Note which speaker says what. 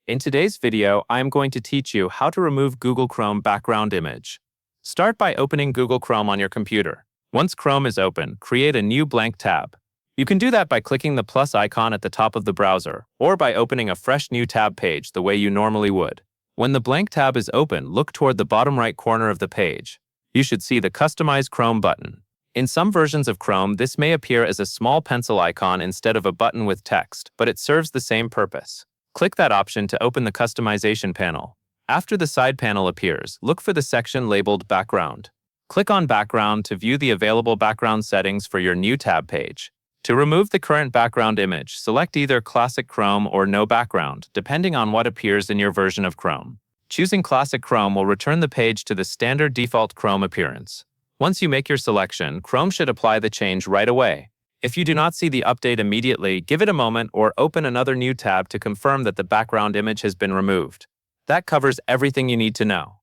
Speaker 1: In today's video, I am going to teach you how to remove Google Chrome background image. Start by opening Google Chrome on your computer. Once Chrome is open, create a new blank tab. You can do that by clicking the plus icon at the top of the browser, or by opening a fresh new tab page the way you normally would. When the blank tab is open, look toward the bottom right corner of the page. You should see the Customize Chrome button. In some versions of Chrome, this may appear as a small pencil icon instead of a button with text, but it serves the same purpose. Click that option to open the customization panel. After the side panel appears, look for the section labeled Background. Click on Background to view the available background settings for your new tab page. To remove the current background image, select either Classic Chrome or No Background, depending on what appears in your version of Chrome. Choosing Classic Chrome will return the page to the standard default Chrome appearance. Once you make your selection, Chrome should apply the change right away. If you do not see the update immediately, give it a moment or open another new tab to confirm that the background image has been removed. That covers everything you need to know.